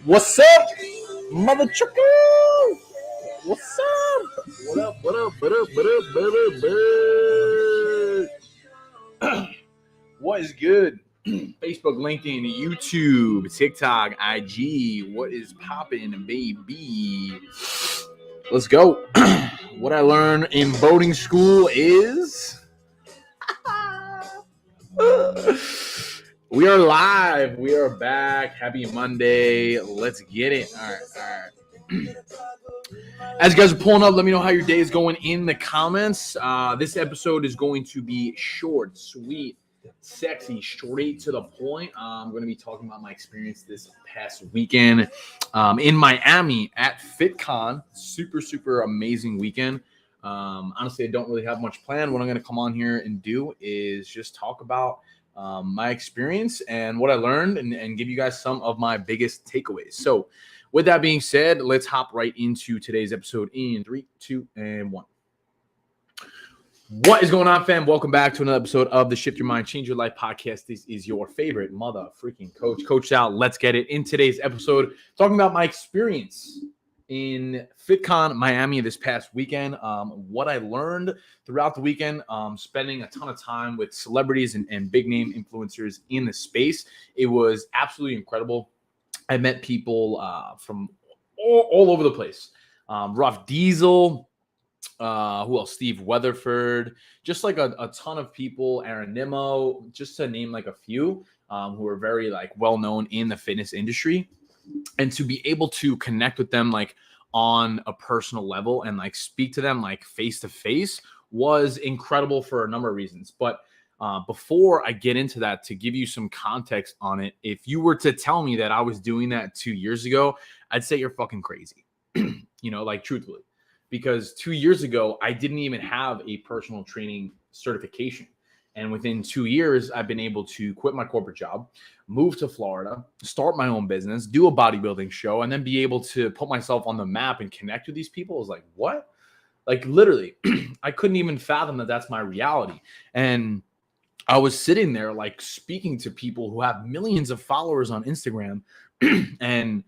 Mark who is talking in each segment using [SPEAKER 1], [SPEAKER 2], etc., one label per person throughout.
[SPEAKER 1] What's up, mother trucker? What's up? What up? What up? What up? What up? What up? What up? What is good? Facebook, LinkedIn, YouTube, TikTok, IG. What is poppin', baby? Let's go. What I learned in boating school is we are live. We are back. Happy Monday. Let's get it. All right. As you guys are pulling up, let me know how your day is going in the comments. This episode is going to be short, sweet, sexy, straight to the point. I'm going to be talking about my experience this past weekend in Miami at Fitcon. Super amazing weekend. Honestly, I don't really have much planned. What I'm going to come on here and do is just talk about my experience and what I learned and give you guys some of my biggest takeaways. So with that being said, let's hop right into today's episode in 3, 2, and 1. What is going on, fam? Welcome back to another episode of the Shift Your Mind, Change Your Life podcast. This is your favorite mother freaking coach, Coach Sal. Let's get it. In today's episode, talking about my experience in Fitcon, Miami this past weekend, what I learned throughout the weekend, spending a ton of time with celebrities and big name influencers in the space. It was absolutely incredible. I met people from all over the place. Ruff Diesel, who else? Steve Weatherford, just like a ton of people, Aaron Nimmo, just to name like a few who are very like well-known in the fitness industry. And to be able to connect with them like on a personal level and like speak to them like face to face was incredible for a number of reasons. But before I get into that, to give you some context on it, if you were to tell me that I was doing that 2 years ago, I'd say you're fucking crazy, like truthfully, because 2 years ago, I didn't even have a personal training certification. And within 2 years, I've been able to quit my corporate job, move to Florida, start my own business, do a bodybuilding show, and then be able to put myself on the map and connect with these people. I was like, what? Like literally, I couldn't even fathom that that's my reality. And I was sitting there like speaking to people who have millions of followers on Instagram and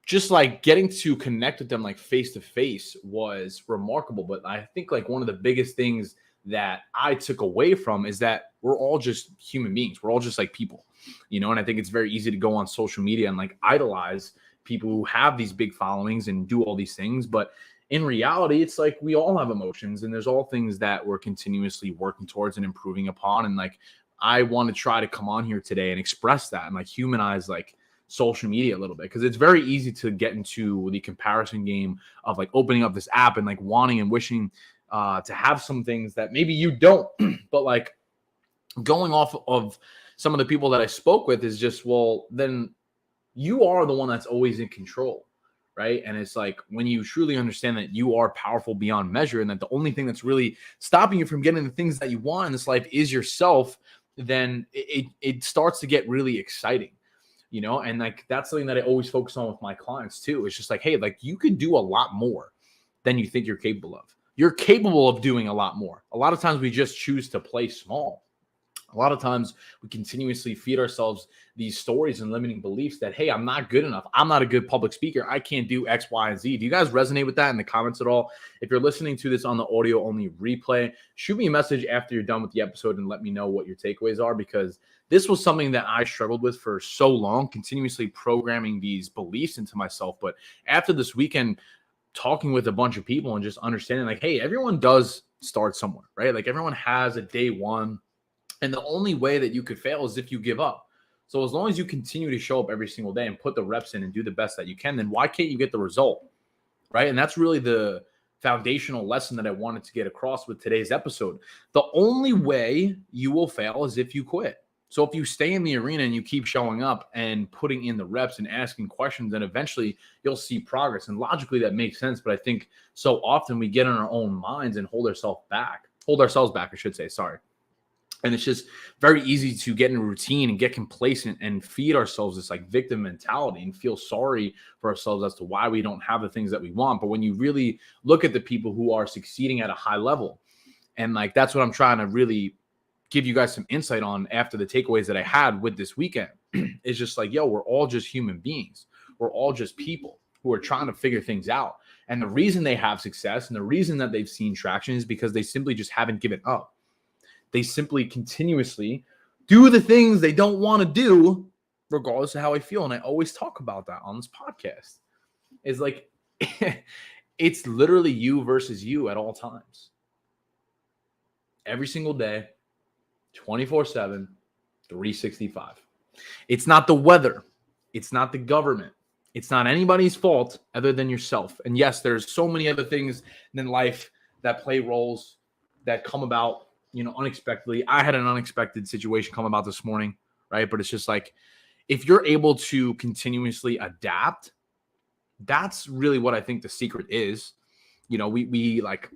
[SPEAKER 1] just like getting to connect with them like face to face was remarkable. But I think like one of the biggest things that I took away from is that we're all just human beings. We're all just like people, and I think it's very easy to go on social media and like idolize people who have these big followings and do all these things. But in reality, it's like we all have emotions and there's all things that we're continuously working towards and improving upon. And like, I want to try to come on here today and express that and like humanize like social media a little bit, because it's very easy to get into the comparison game of like opening up this app and like wanting and wishing to have some things that maybe you don't. But like going off of some of the people that I spoke with is just, well, then you are the one that's always in control. Right. And it's like when you truly understand that you are powerful beyond measure and that the only thing that's really stopping you from getting the things that you want in this life is yourself, then it starts to get really exciting, and like that's something that I always focus on with my clients too. It's just like, hey, like you could do a lot more than you think you're capable of. You're capable of doing a lot more. A lot of times we just choose to play small. A lot of times we continuously feed ourselves these stories and limiting beliefs that, hey, I'm not good enough. I'm not a good public speaker. I can't do X, Y, and Z. Do you guys resonate with that in the comments at all? If you're listening to this on the audio only replay, shoot me a message after you're done with the episode and let me know what your takeaways are, because this was something that I struggled with for so long, continuously programming these beliefs into myself. But after this weekend, talking with a bunch of people and just understanding like, hey, everyone does start somewhere, right? Like everyone has a day one. And the only way that you could fail is if you give up. So as long as you continue to show up every single day and put the reps in and do the best that you can, then why can't you get the result, right? And that's really the foundational lesson that I wanted to get across with today's episode. The only way you will fail is if you quit. So if you stay in the arena and you keep showing up and putting in the reps and asking questions, then eventually you'll see progress. And logically that makes sense. But I think so often we get in our own minds and hold ourselves back, I should say, sorry. And it's just very easy to get in a routine and get complacent and feed ourselves this like victim mentality and feel sorry for ourselves as to why we don't have the things that we want. But when you really look at the people who are succeeding at a high level, and like that's what I'm trying to really give you guys some insight on after the takeaways that I had with this weekend, it's just like, yo, we're all just human beings. We're all just people who are trying to figure things out. And the reason they have success and the reason that they've seen traction is because they simply just haven't given up. They simply continuously do the things they don't want to do, regardless of how I feel. And I always talk about that on this podcast. It's like, it's literally you versus you at all times. Every single day, 24/7, 365. It's not the weather. It's not the government. It's not anybody's fault other than yourself. And yes, there's so many other things in life that play roles that come about, unexpectedly. I had an unexpected situation come about this morning, right? But it's just like, if you're able to continuously adapt, that's really what I think the secret is. We like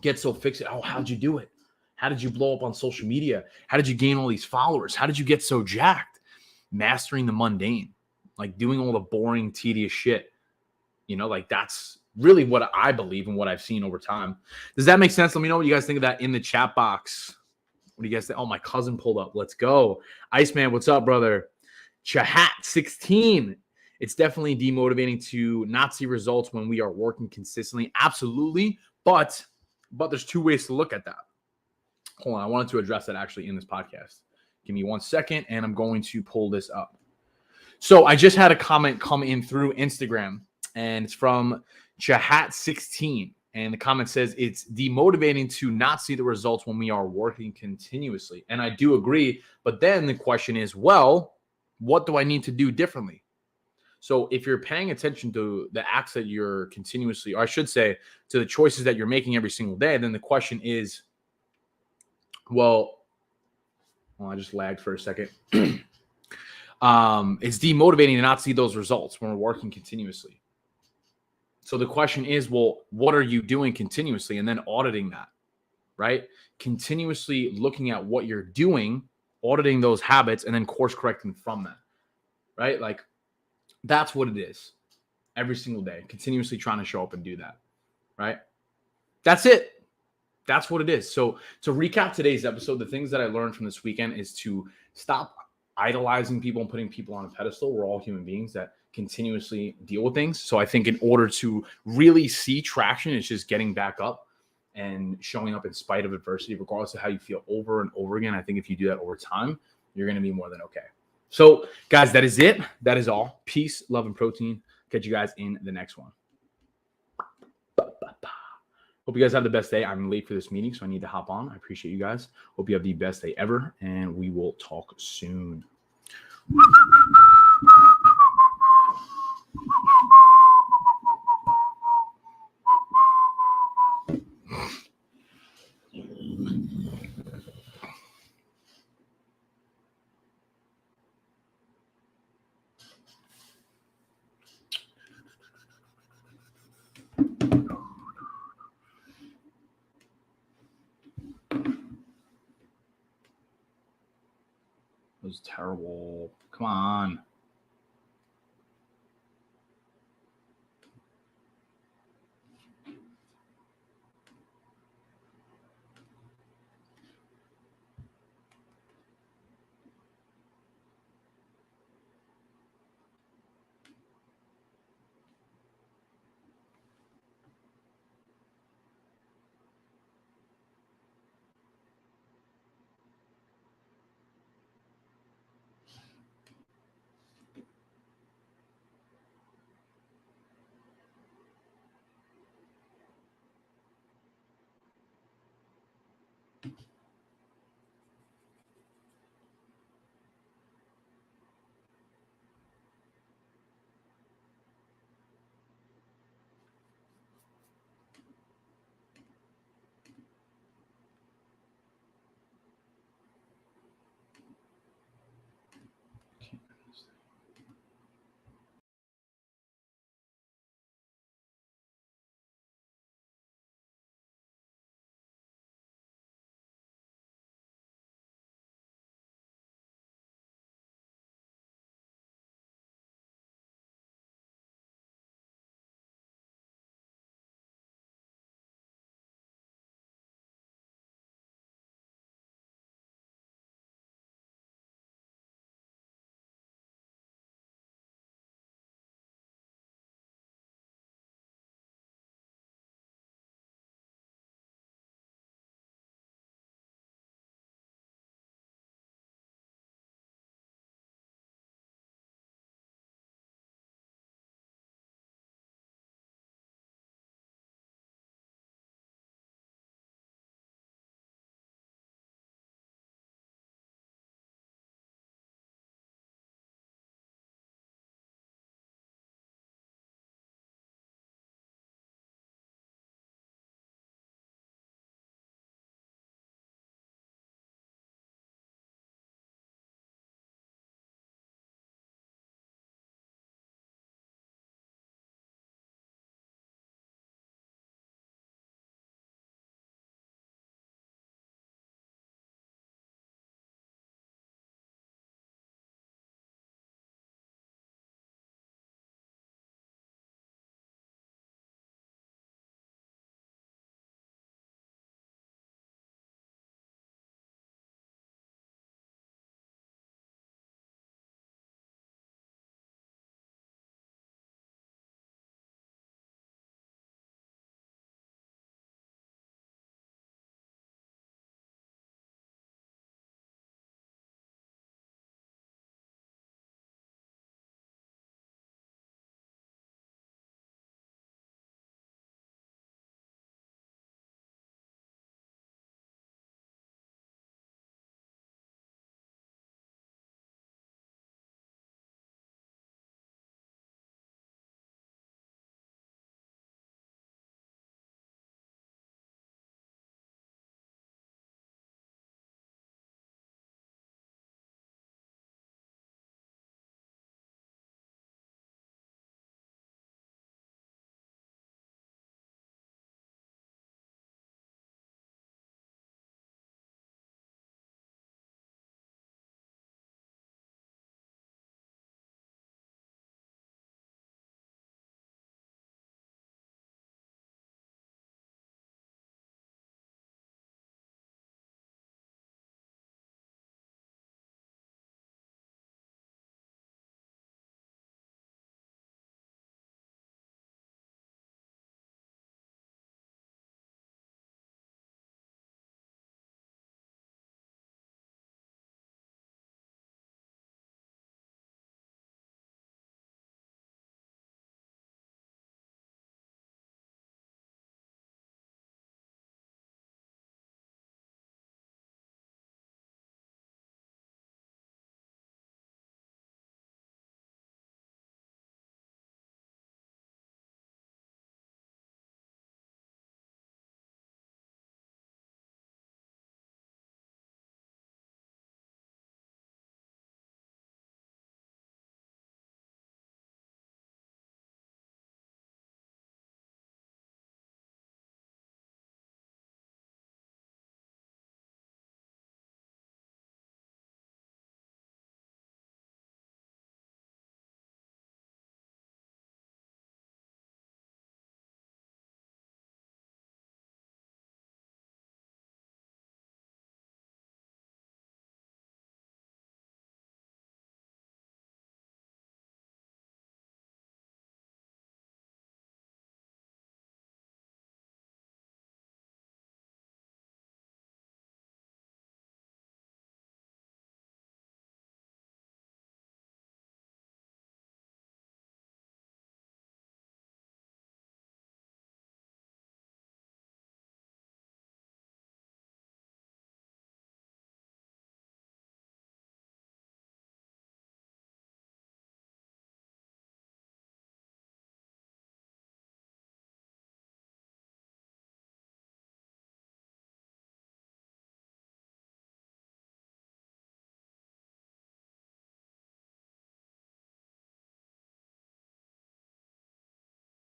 [SPEAKER 1] get so fixated. Oh, how'd you do it? How did you blow up on social media? How did you gain all these followers? How did you get so jacked? Mastering the mundane, like doing all the boring, tedious shit. Like that's really what I believe and what I've seen over time. Does that make sense? Let me know what you guys think of that in the chat box. What do you guys think? Oh, my cousin pulled up. Let's go. Iceman, what's up, brother? Chahat 16. It's definitely demotivating to not see results when we are working consistently. Absolutely. But there's two ways to look at that. Hold on. I wanted to address that actually in this podcast. Give me 1 second, and I'm going to pull this up. So I just had a comment come in through Instagram, and it's from Chahat16. And the comment says, it's demotivating to not see the results when we are working continuously. And I do agree. But then the question is, well, what do I need to do differently? So if you're paying attention to the acts that you're continuously, or I should say, to the choices that you're making every single day, then the question is, well, I just lagged for a second. It's demotivating to not see those results when we're working continuously. So the question is, well, what are you doing continuously? And then auditing that, right? Continuously looking at what you're doing, auditing those habits, and then course correcting from that, right? Like that's what it is every single day, continuously trying to show up and do that, right? That's it. That's what it is. So to recap today's episode, the things that I learned from this weekend is to stop idolizing people and putting people on a pedestal. We're all human beings that continuously deal with things. So I think in order to really see traction, it's just getting back up and showing up in spite of adversity, regardless of how you feel over and over again. I think if you do that over time, you're going to be more than okay. So guys, that is it. That is all. Peace, love, and protein. Catch you guys in the next one. Hope you guys have the best day. I'm late for this meeting, so I need to hop on. I appreciate you guys. Hope you have the best day ever, and we will talk soon. That was terrible. Come on.